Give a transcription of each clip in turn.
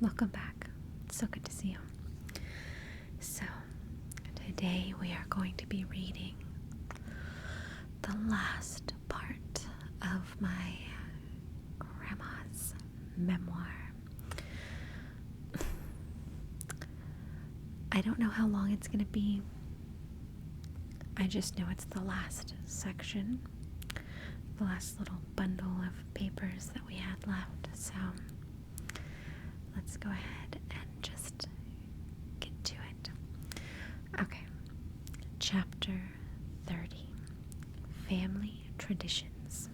welcome back. It's so good to see you. So, today we are going to be reading the last part of my grandma's memoir. I don't know how long it's going to be. I just know it's the last section, the last little bundle of papers that we had left. So let's go ahead and just get to it. Okay, chapter 30, Family Traditions.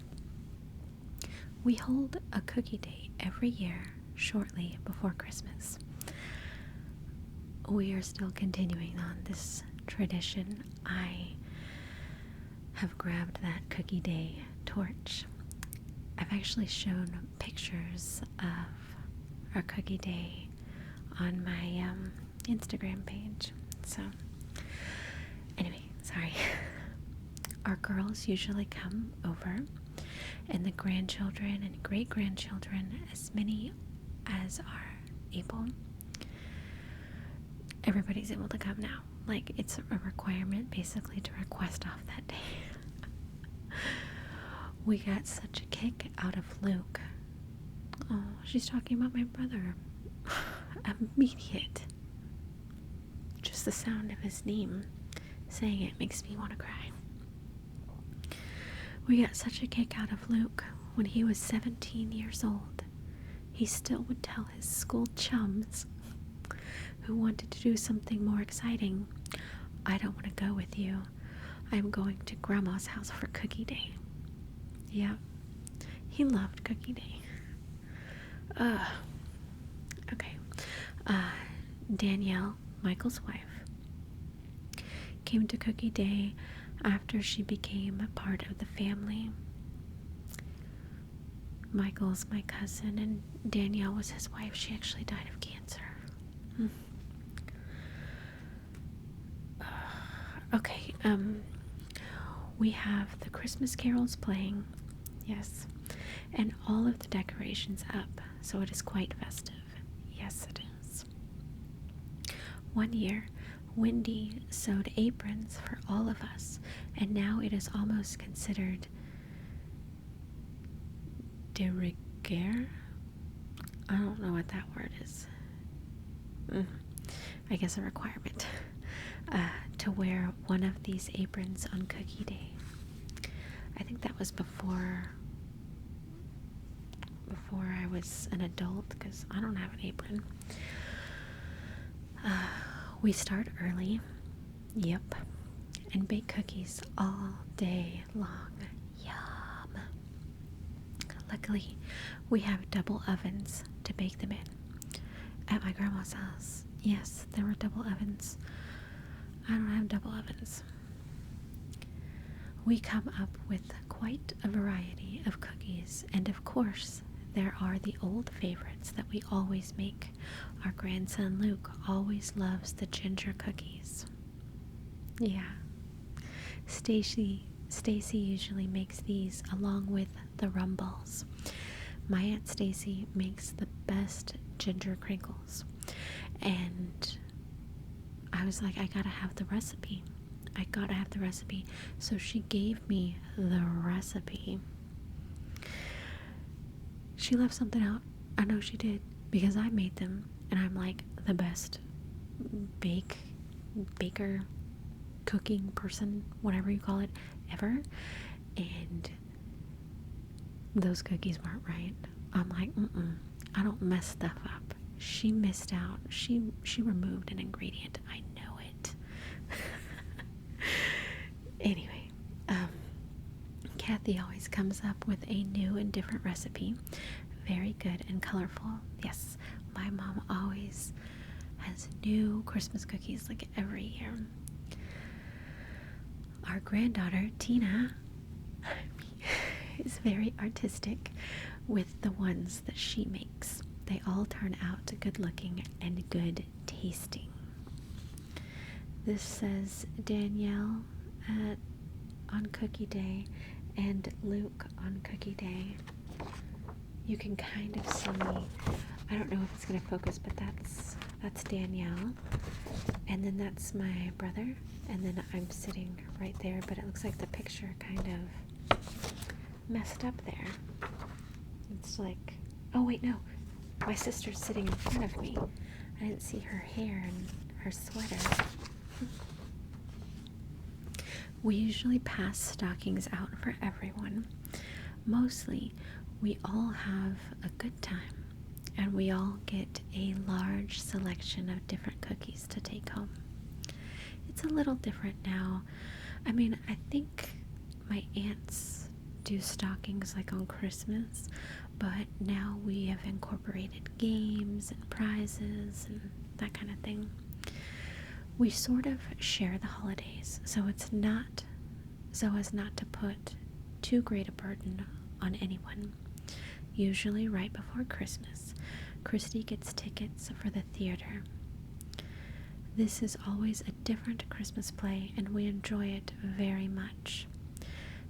We hold a cookie day every year shortly before Christmas. We are still continuing on this tradition. I have grabbed that cookie day torch. I've actually shown pictures of our cookie day on my Instagram page. So anyway, sorry. Our girls usually come over, and the grandchildren and great-grandchildren, as many as are able. Everybody's able to come now. Like, it's a requirement basically to request off that day. We got such a kick out of Luke. Oh, she's talking about my brother. Immediate. Just the sound of his name saying it makes me want to cry. We got such a kick out of Luke when he was 17 years old. He still would tell his school chums who wanted to do something more exciting, "I don't want to go with you. I'm going to Grandma's house for cookie day." Yeah, he loved cookie day. Okay. Danielle, Michael's wife, came to cookie day after she became a part of the family. Michael's my cousin, and Danielle was his wife. She actually died of cancer. Okay, we have the Christmas carols playing, yes, and all of the decorations up, so it is quite festive. Yes, it is. One year, Wendy sewed aprons for all of us, and now it is almost considered de rigueur. I don't know what that word is. I guess a requirement to wear one of these aprons on cookie day. I think that was before I was an adult, because I don't have an apron. We start early, yep, and bake cookies all day long. Yum. Luckily, we have double ovens to bake them in. At my grandma's house, yes, there were double ovens. I don't have double ovens. We come up with quite a variety of cookies, and of course, there are the old favorites that we always make. Our grandson Luke always loves the ginger cookies. Yeah. Stacy usually makes these along with the rumbles. My Aunt Stacy makes the best ginger crinkles. And I was like, I gotta have the recipe. So she gave me the recipe. She left something out. I know she did, because I made them, and I'm like the best baker, cooking person, whatever you call it, ever. And those cookies weren't right. I'm like, I don't mess stuff up. She missed out. She removed an ingredient. I know it. Anyway, Kathy always comes up with a new and different recipe. Very good and colorful. Yes, my mom always has new Christmas cookies like every year. Our granddaughter, Tina, is very artistic with the ones that she makes. They all turn out good looking and good tasting. This says Danielle on cookie day and Luke on cookie day. You can kind of see, I don't know if it's gonna focus, but that's Danielle, and then that's my brother, and then I'm sitting right there, but it looks like the picture kind of messed up there. It's like, oh wait, no, my sister's sitting in front of me. I didn't see her hair and her sweater. We usually pass stockings out for everyone. Mostly, we all have a good time, and we all get a large selection of different cookies to take home. It's a little different now. I mean, I think my aunts do stockings like on Christmas, but now we have incorporated games and prizes and that kind of thing. We sort of share the holidays, so as not to put too great a burden on anyone. Usually right before Christmas, Christy gets tickets for the theater. This is always a different Christmas play, and we enjoy it very much.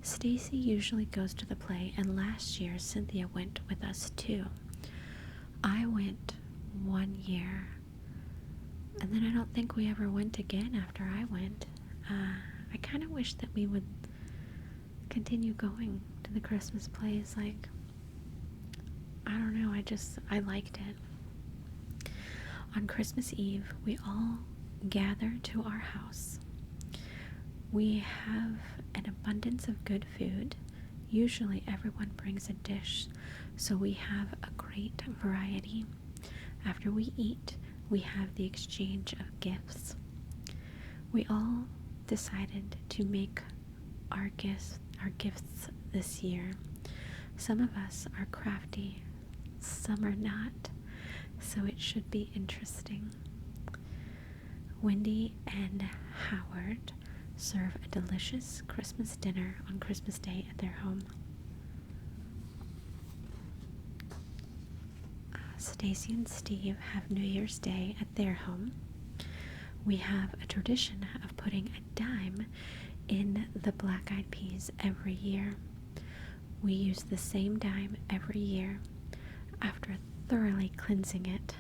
Stacy usually goes to the play, and last year Cynthia went with us too. I went one year, and then I don't think we ever went again after I went. I kind of wish that we would continue going to the Christmas plays. Like, I don't know, I liked it. On Christmas Eve, we all gather to our house. We have an abundance of good food. Usually everyone brings a dish, so we have a great variety. After we eat, we have the exchange of gifts. We all decided to make our gifts this year. Some of us are crafty, some are not, so it should be interesting. Wendy and Howard serve a delicious Christmas dinner on Christmas Day at their home. Stacy and Steve have New Year's Day at their home. We have a tradition of putting a dime in the black eyed peas every year. We use the same dime every year after thoroughly cleansing it,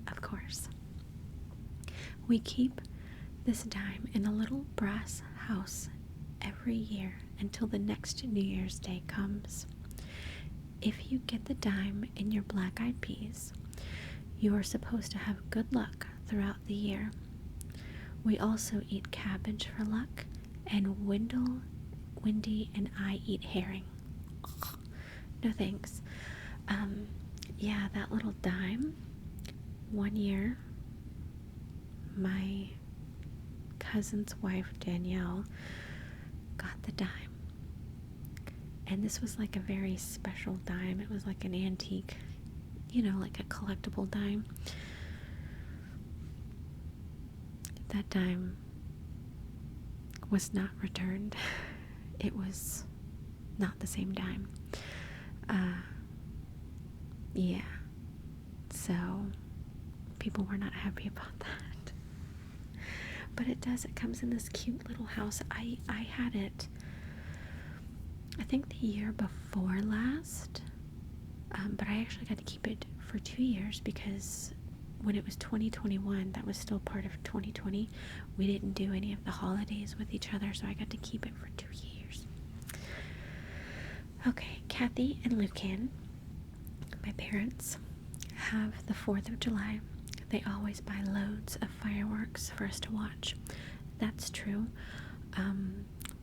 of course. We keep this dime in a little brass house every year until the next New Year's Day comes. If you get the dime in your black eyed peas, you are supposed to have good luck throughout the year. We also eat cabbage for luck, and Wendy and I eat herring. No thanks. Yeah, that little dime. One year, my cousin's wife, Danielle, got the dime. And this was like a very special dime. It was like an antique, like a collectible dime. That dime was not returned. It was not the same dime. Yeah. So people were not happy about that. But it comes in this cute little house. I had it, I think the year before last, but I actually got to keep it for 2 years because when it was 2021, that was still part of 2020. We didn't do any of the holidays with each other, so I got to keep it for 2 years. Okay, Kathy and Lucan, my parents, have the 4th of July. They always buy loads of fireworks for us to watch. That's true.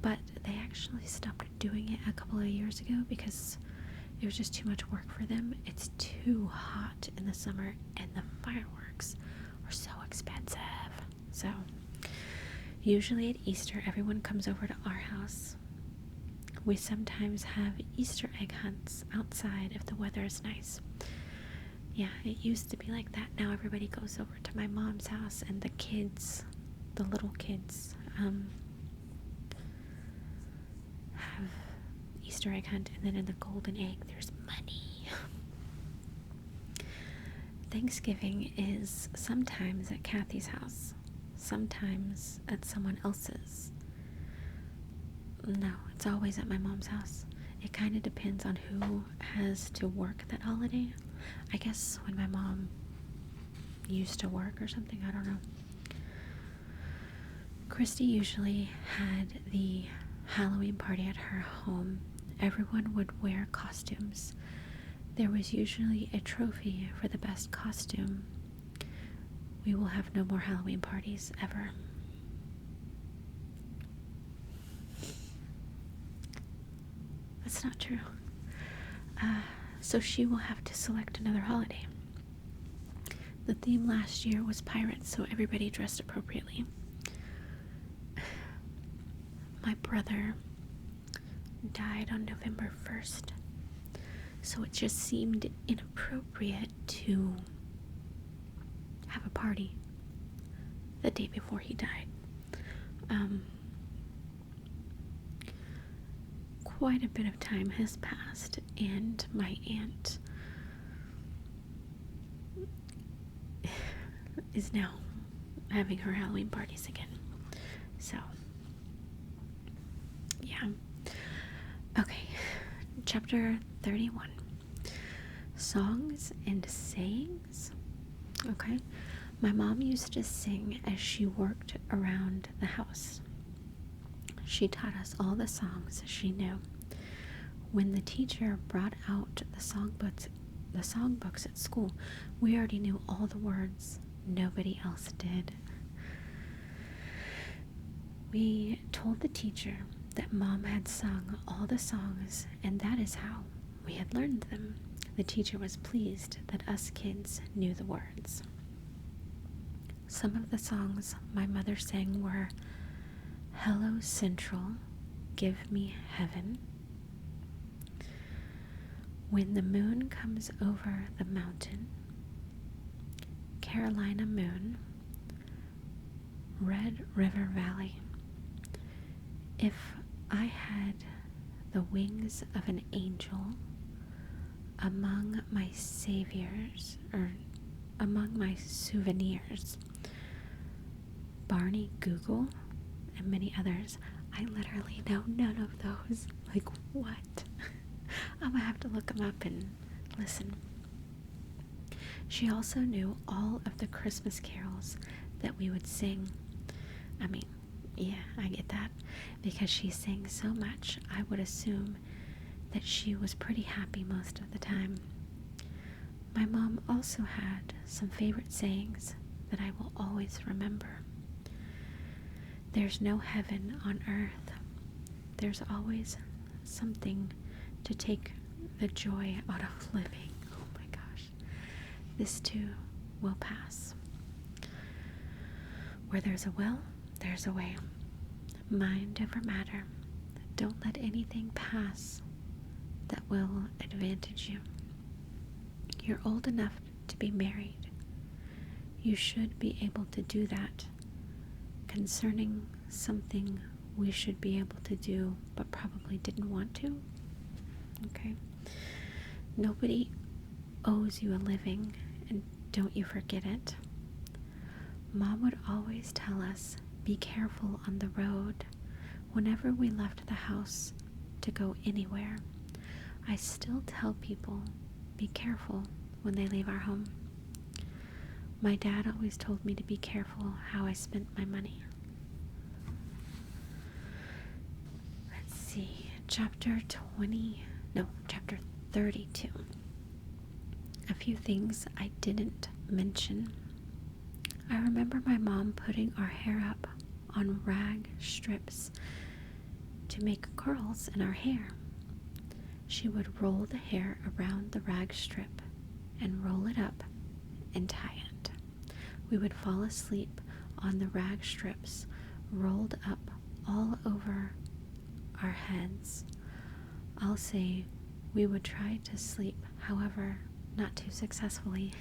But they actually stopped doing it a couple of years ago because it was just too much work for them. It's too hot in the summer, and the fireworks are so expensive. So, usually at Easter, everyone comes over to our house. We sometimes have Easter egg hunts outside if the weather is nice. Yeah, it used to be like that. Now everybody goes over to my mom's house, and the little kids, have Easter egg hunt, and then in the golden egg there's money. Thanksgiving is sometimes at Kathy's house, sometimes at someone else's. No, it's always at my mom's house. It kind of depends on who has to work that holiday. I guess when my mom used to work or something, I don't know. Christy usually had the Halloween party at her home. Everyone would wear costumes. There was usually a trophy for the best costume. We will have no more Halloween parties ever. That's not true. So she will have to select another holiday. The theme last year was pirates, so everybody dressed appropriately. My brother died on November 1st, so it just seemed inappropriate to have a party the day before he died. Quite a bit of time has passed, and my aunt is now having her Halloween parties again. So, yeah. Okay, chapter 31. Songs and sayings. Okay. My mom used to sing as she worked around the house. She taught us all the songs she knew. When the teacher brought out the songbooks at school, we already knew all the words. Nobody else did. We told the teacher that Mom had sung all the songs, and that is how we had learned them. The teacher was pleased that us kids knew the words. Some of the songs my mother sang were Hello Central, Give Me Heaven, When the Moon Comes Over the Mountain, Carolina Moon, Red River Valley, If I Had the Wings of an Angel, Among My Souvenirs, Barney Google, and many others. I literally know none of those. Like, what? I'm gonna have to look them up and listen. She also knew all of the Christmas carols that we would sing. I mean, yeah, I get that. Because she sang so much, I would assume that she was pretty happy most of the time. My mom also had some favorite sayings that I will always remember. There's no heaven on earth. There's always something to take the joy out of living. Oh my gosh. This too will pass. Where there's a will, there's a way. Mind over matter. Don't let anything pass that will advantage you. You're old enough to be married. You should be able to do that. Concerning something we should be able to do but probably didn't want to. Okay? Nobody owes you a living, and don't you forget it. Mom would always tell us, be careful on the road whenever we left the house to go anywhere. I still tell people, be careful when they leave our home. My dad always told me to be careful how I spent my money. Let's see, chapter 32. A few things I didn't mention. I remember my mom putting our hair up on rag strips to make curls in our hair. She would roll the hair around the rag strip and roll it up and tie it. We would fall asleep on the rag strips rolled up all over our heads. I'll say we would try to sleep, however, not too successfully.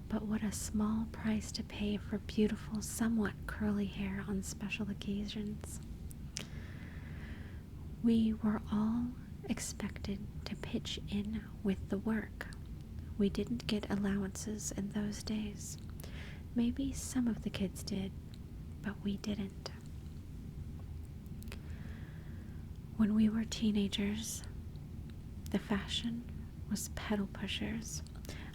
But what a small price to pay for beautiful, somewhat curly hair on special occasions. We were all expected to pitch in with the work. We didn't get allowances in those days. Maybe some of the kids did, but we didn't. When we were teenagers, the fashion was pedal pushers.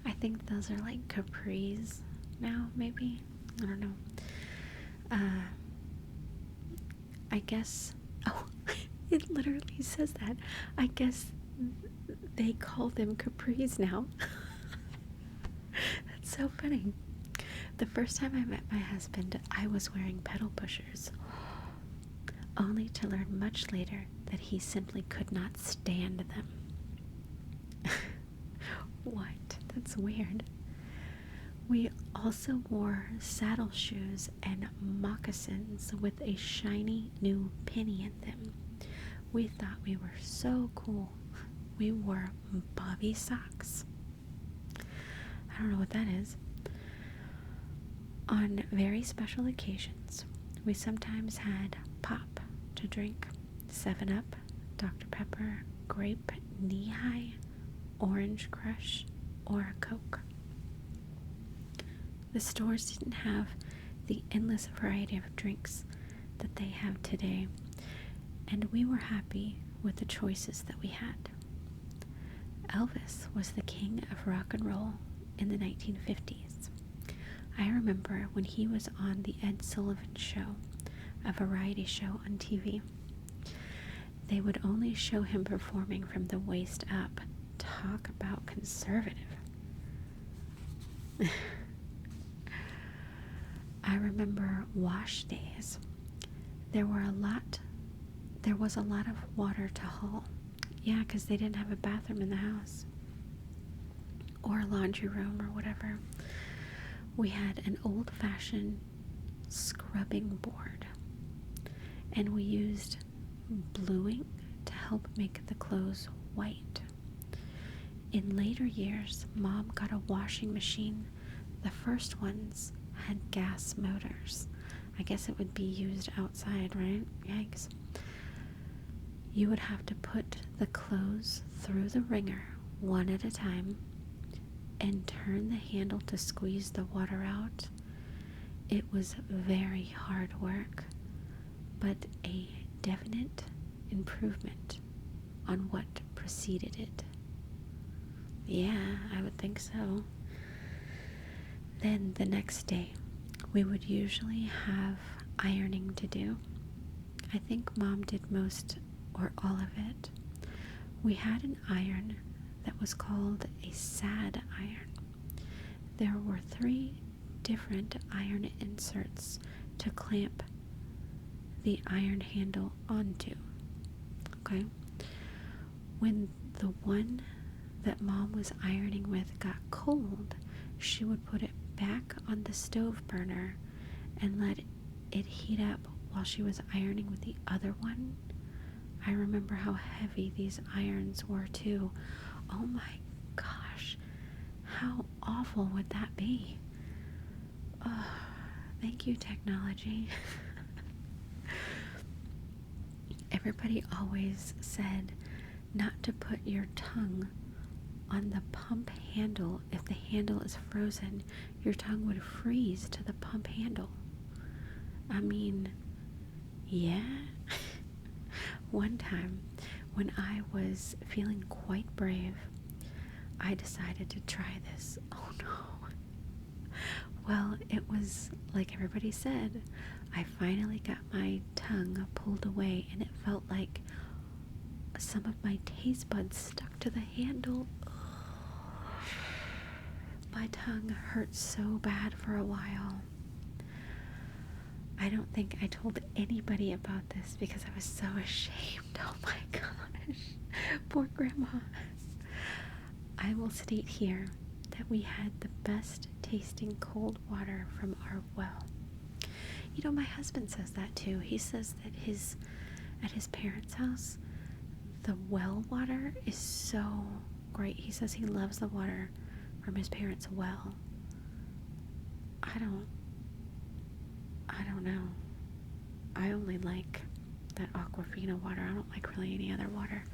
I think those are like capris now, maybe. I don't know. I guess, oh, it literally says that. I guess they call them capris now. That's so funny. The first time I met my husband, I was wearing pedal pushers, only to learn much later that he simply could not stand them. What? That's weird. We also wore saddle shoes and moccasins with a shiny new penny in them. We thought we were so cool. We wore bobby socks. I don't know what that is. On very special occasions, we sometimes had pop to drink, 7-Up, Dr. Pepper, grape knee-high, orange crush, or a Coke. The stores didn't have the endless variety of drinks that they have today, and we were happy with the choices that we had. Elvis was the king of rock and roll in the 1950s. I remember when he was on the Ed Sullivan Show, a variety show on TV. They would only show him performing from the waist up. Talk about conservative. I remember wash days. There was a lot of water to haul. Yeah, because they didn't have a bathroom in the house. Or a laundry room or whatever. We had an old-fashioned scrubbing board. And we used bluing to help make the clothes white. In later years, Mom got a washing machine. The first ones had gas motors. I guess it would be used outside, right? Yikes. You would have to put the clothes through the wringer one at a time and turn the handle to squeeze the water out. It was very hard work, but a definite improvement on what preceded it. Yeah, I would think so. Then the next day, we would usually have ironing to do. I think Mom did most or all of it. We had an iron that was called a sad iron. There were 3 different iron inserts to clamp the iron handle onto. Okay? When the one that Mom was ironing with got cold, she would put it back on the stove burner and let it heat up while she was ironing with the other one. I remember how heavy these irons were too. Oh my gosh, how awful would that be? Oh, thank you, technology. Everybody always said not to put your tongue on the pump handle. If the handle is frozen, your tongue would freeze to the pump handle. I mean, yeah. One time, when I was feeling quite brave, I decided to try this. Oh no. Well, it was like everybody said. I finally got my tongue pulled away, and it felt like some of my taste buds stuck to the handle. My tongue hurt so bad for a while. I don't think I told anybody about this because I was so ashamed. Oh my gosh. Poor Grandma. I will state here that we had the best tasting cold water from our well. You know, my husband says that too. He says that at his parents' house, the well water is so great. He says he loves the water from his parents' well. I don't know. I only like that Aquafina water. I don't like really any other water.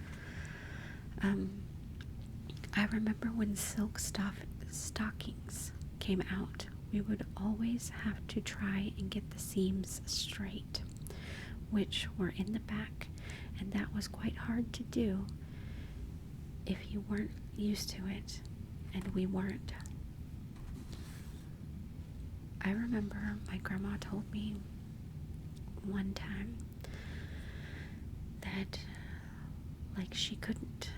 I remember when silk stockings came out, we would always have to try and get the seams straight, which were in the back, and that was quite hard to do if you weren't used to it. and we weren't. I remember my grandma told me one time that, like, she couldn't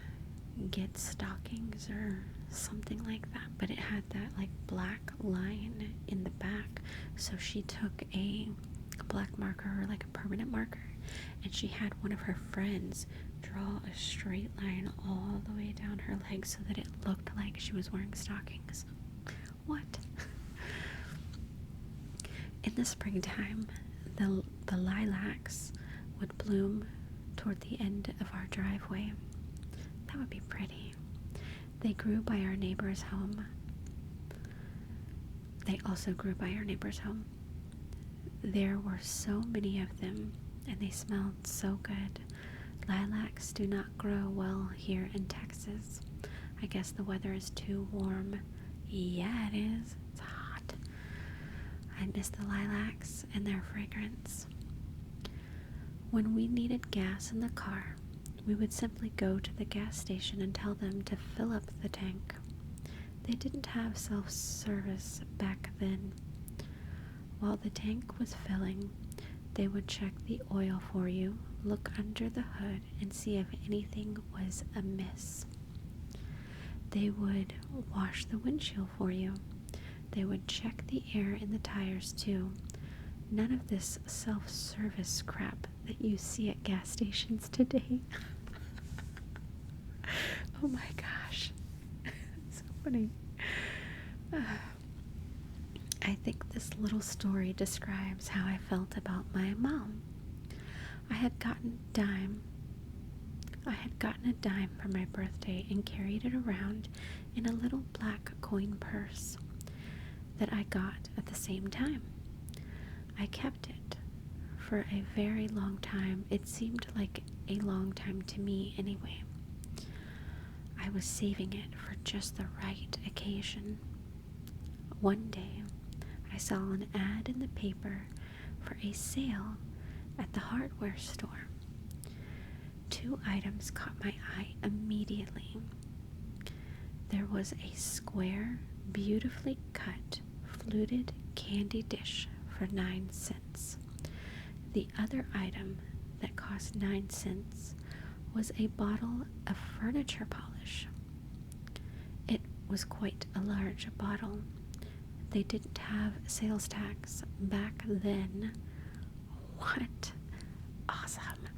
get stockings or something like that, but it had that, like, black line in the back, so she took a black marker, or like a permanent marker, and she had one of her friends draw a straight line all the way down her leg so that it looked like she was wearing stockings. What? In the springtime, the lilacs would bloom toward the end of our driveway. That would be pretty. They grew by our neighbor's home. They also grew by our neighbor's home. There were so many of them, and they smelled so good. Lilacs do not grow well here in Texas. I guess the weather is too warm. Yeah, it is. It's hot. I miss the lilacs and their fragrance. When we needed gas in the car, we would simply go to the gas station and tell them to fill up the tank. They didn't have self-service back then. While the tank was filling, they would check the oil for you, look under the hood, and see if anything was amiss. They would wash the windshield for you. They would check the air in the tires too. None of this self-service crap that you see at gas stations today. Oh my gosh. So funny. I think this little story describes how I felt about my mom. I had gotten a dime for my birthday and carried it around in a little black coin purse that I got at the same time. I kept it for a very long time. It seemed like a long time to me anyway. I was saving it for just the right occasion. One day, I saw an ad in the paper for a sale at the hardware store. 2 items caught my eye immediately. There was a square, beautifully cut, fluted candy dish for 9 cents. The other item that cost 9 cents was a bottle of furniture polish. It was quite a large bottle. They didn't have sales tax back then. What? Awesome.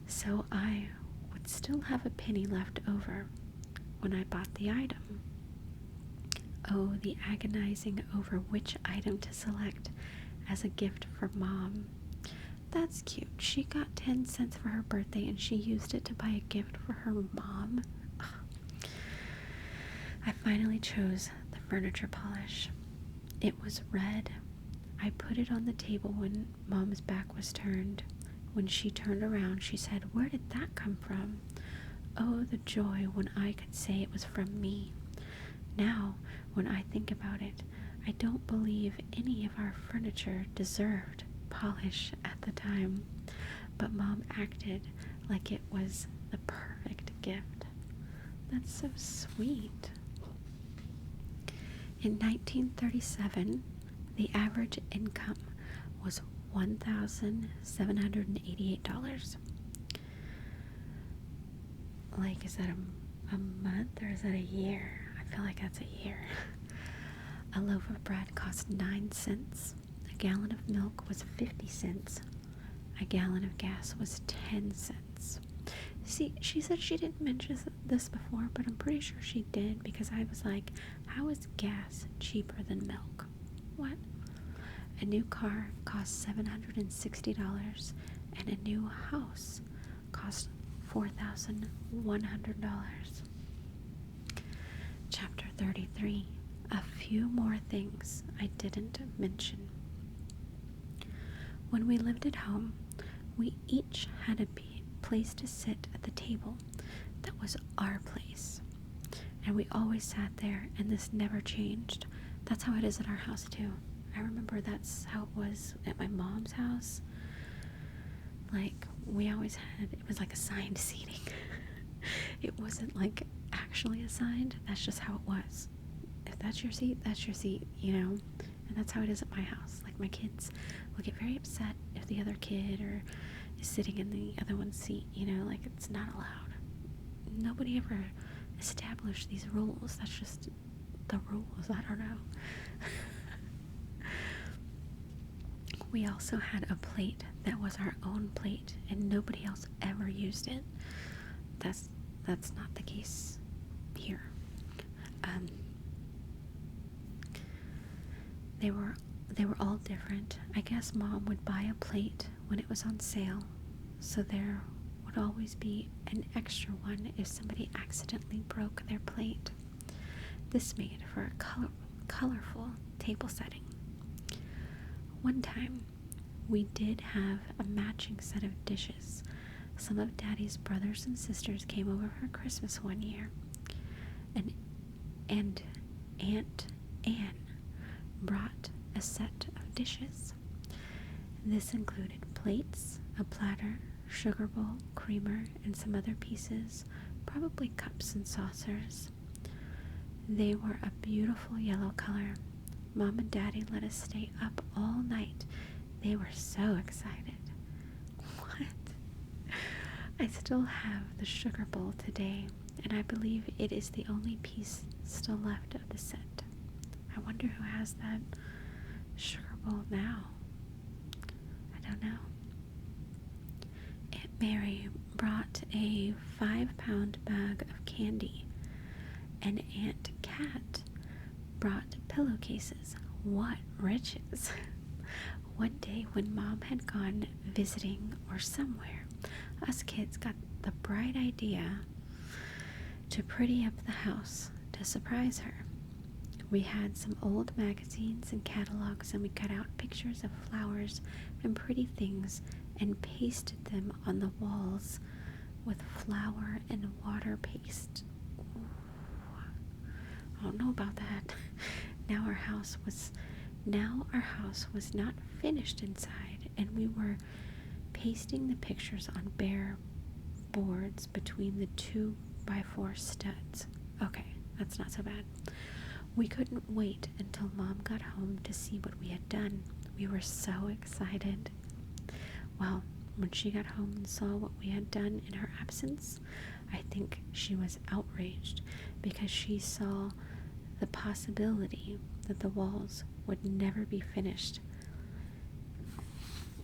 So I would still have a penny left over when I bought the item. Oh, the agonizing over which item to select as a gift for Mom. That's cute. She got 10 cents for her birthday and she used it to buy a gift for her mom. Ugh. I finally chose the furniture polish. It was red. I put it on the table when Mom's back was turned. When she turned around, she said, "Where did that come from?" Oh, the joy when I could say it was from me. Now, when I think about it, I don't believe any of our furniture deserved polish at the time, but Mom acted like it was the perfect gift. That's so sweet. In 1937, the average income was $1,788. Like, is that a month or is that a year? I feel like that's a year. A loaf of bread cost 9 cents. A gallon of milk was 50 cents. A gallon of gas was 10 cents. See, she said she didn't mention this before, but I'm pretty sure she did, because I was like, how is gas cheaper than milk? What? A new car cost $760, and a new house cost $4,100. Chapter 33. A few more things I didn't mention. When we lived at home, we each had a place to sit at the table that was our place. And we always sat there, and this never changed. That's how it is at our house too. I remember that's how it was at my mom's house. Like, we always had, it was like assigned seating. It wasn't like actually assigned. That's just how it was. If that's your seat, that's your seat, And that's how it is at my house. Like, my kids will get very upset if the other kid or is sitting in the other one's seat, like it's not allowed. Nobody ever established these rules. That's just the rules. I don't know. We also had a plate that was our own plate, and nobody else ever used it. That's not the case here. They were all different. I guess Mom would buy a plate when it was on sale, so there would always be an extra one if somebody accidentally broke their plate. This made for a colorful table setting. One time, we did have a matching set of dishes. Some of Daddy's brothers and sisters came over for Christmas one year, and Aunt Anne brought a set of dishes. This included plates, a platter, sugar bowl, creamer, and some other pieces, probably cups and saucers. They were a beautiful yellow color. Mom and Daddy let us stay up all night. They were so excited. What? I still have the sugar bowl today, and I believe it is the only piece still left of the set. I wonder who has that sugar bowl now. I don't know. Aunt Mary brought a 5-pound bag of candy, and Aunt Cat brought pillowcases. What riches! One day when Mom had gone visiting or somewhere, us kids got the bright idea to pretty up the house to surprise her. We had some old magazines and catalogs, and we cut out pictures of flowers and pretty things and pasted them on the walls with flour and water paste. Ooh. I don't know about that. Now our house was not finished inside, and we were pasting the pictures on bare boards between the 2x4 studs. Okay, that's not so bad. We couldn't wait until Mom got home to see what we had done. We were so excited. Well, when she got home and saw what we had done in her absence, I think she was outraged because she saw the possibility that the walls would never be finished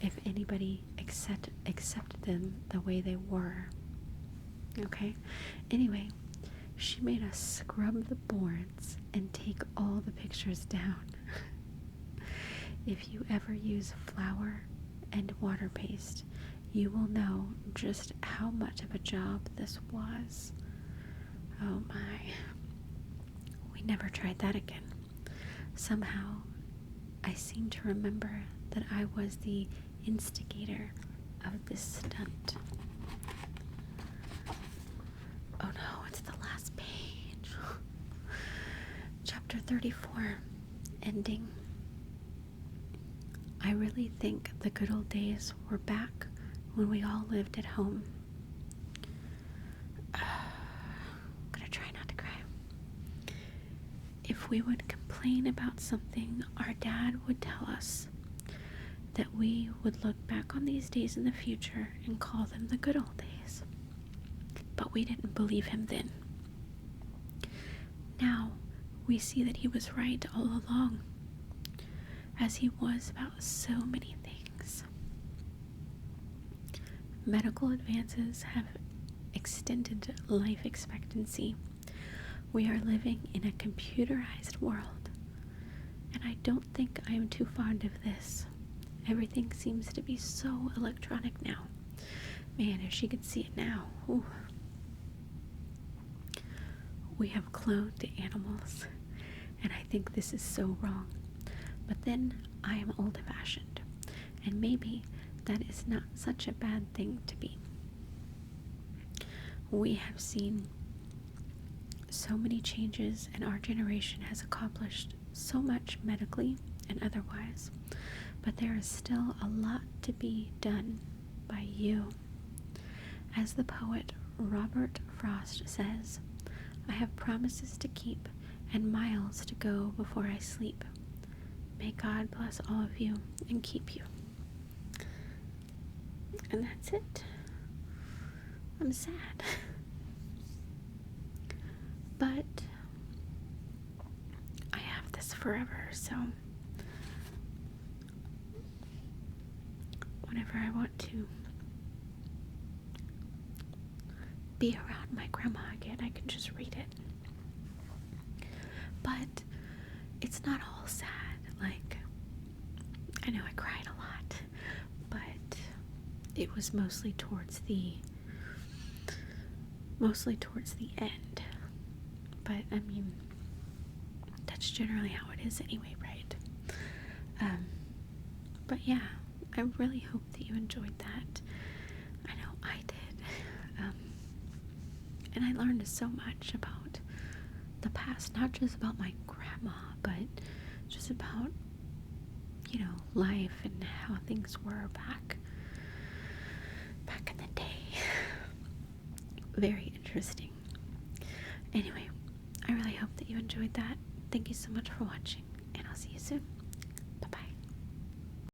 if anybody accepted them the way they were. Okay? Anyway, she made us scrub the boards and take all the pictures down. If you ever use flour and water paste, you will know just how much of a job this was. Oh my. We never tried that again. Somehow, I seem to remember that I was the instigator of this stunt. Oh no, it's the last page. Chapter 34, ending. I really think the good old days were back when we all lived at home. I'm gonna try not to cry. If we would complain about something, our dad would tell us that we would look back on these days in the future and call them the good old days. But we didn't believe him then. Now, we see that he was right all along, as he was about so many things. Medical advances have extended life expectancy. We are living in a computerized world, and I don't think I am too fond of this. Everything seems to be so electronic now. Man, if she could see it now. Ooh. We have cloned animals, and I think this is so wrong. But then I am old-fashioned, and maybe that is not such a bad thing to be. We have seen so many changes, and our generation has accomplished so much medically and otherwise, but there is still a lot to be done by you. As the poet Robert Frost says, I have promises to keep and miles to go before I sleep. May God bless all of you and keep you. And that's it. I'm sad. But I have this forever, so whenever I want to be around my grandma again, I can just read it. But it's not all sad. Like, I know I cried a lot, but it was mostly towards the end. But I mean, that's generally how it is anyway, right? But yeah, I really hope that you enjoyed that. I know I did. And I learned so much about the past, not just about my grandma, but just about, life and how things were back in the day. Very interesting. Anyway, I really hope that you enjoyed that. Thank you so much for watching, and I'll see you soon.